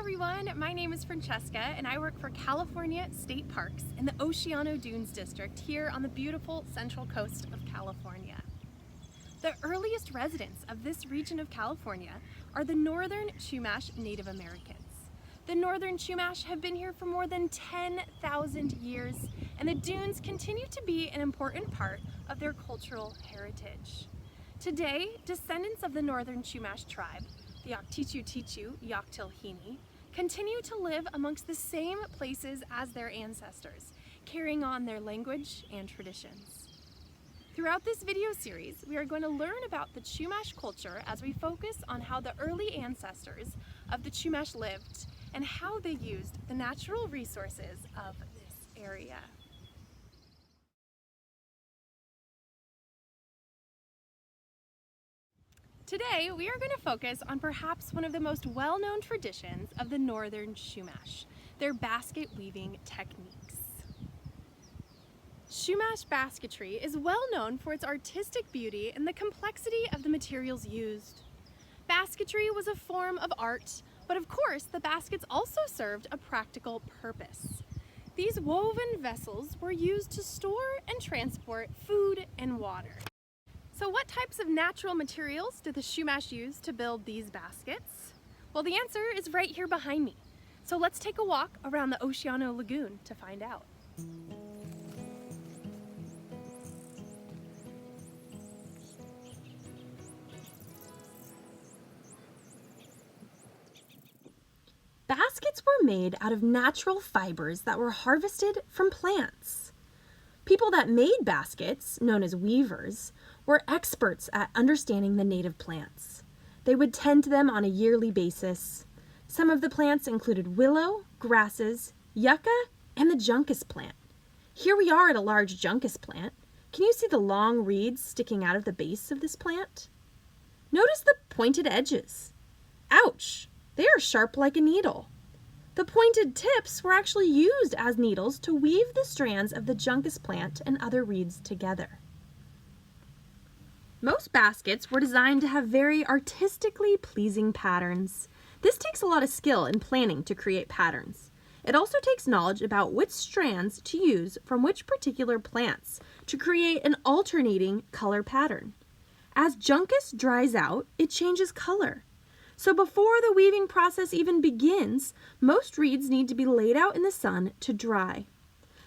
everyone, my name is Francesca and I work for California State Parks in the Oceano Dunes District here on the beautiful central coast of California. The earliest residents of this region of California are the northern Chumash Native Americans. The northern Chumash have been here for more than 10,000 years, and the dunes continue to be an important part of their cultural heritage. Today, descendants of the northern Chumash tribe, the Oktichu-Tichu Yaktilhini, continue to live amongst the same places as their ancestors, carrying on their language and traditions. Throughout this video series, we are going to learn about the Chumash culture as we focus on how the early ancestors of the Chumash lived and how they used the natural resources of this area. Today, we are going to focus on perhaps one of the most well-known traditions of the northern Chumash, their basket weaving techniques. Chumash basketry is well known for its artistic beauty and the complexity of the materials used. Basketry was a form of art, but of course the baskets also served a practical purpose. These woven vessels were used to store and transport food and water. So what types of natural materials did the Chumash use to build these baskets? Well, the answer is right here behind me. So let's take a walk around the Oceano Lagoon to find out. Baskets were made out of natural fibers that were harvested from plants. People that made baskets, known as weavers, were experts at understanding the native plants. They would tend to them on a yearly basis. Some of the plants included willow, grasses, yucca, and the juncus plant. Here we are at a large juncus plant. Can you see the long reeds sticking out of the base of this plant? Notice the pointed edges. Ouch! They are sharp like a needle. The pointed tips were actually used as needles to weave the strands of the juncus plant and other reeds together. Most baskets were designed to have very artistically pleasing patterns. This takes a lot of skill in planning to create patterns. It also takes knowledge about which strands to use from which particular plants to create an alternating color pattern. As juncus dries out, it changes color. So before the weaving process even begins, most reeds need to be laid out in the sun to dry.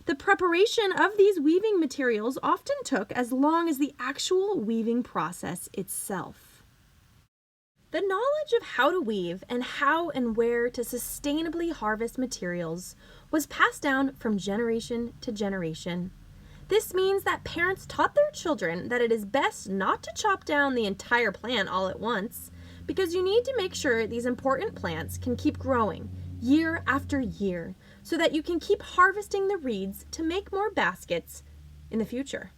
The preparation of these weaving materials often took as long as the actual weaving process itself. The knowledge of how to weave and how and where to sustainably harvest materials was passed down from generation to generation. This means that parents taught their children that it is best not to chop down the entire plant all at once, because you need to make sure these important plants can keep growing year after year so that you can keep harvesting the reeds to make more baskets in the future.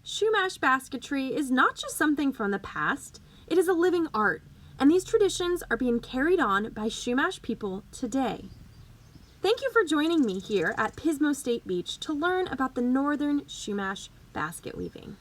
Chumash basketry is not just something from the past, it is a living art, and these traditions are being carried on by Chumash people today. Thank you for joining me here at Pismo State Beach to learn about the northern Chumash basket weaving.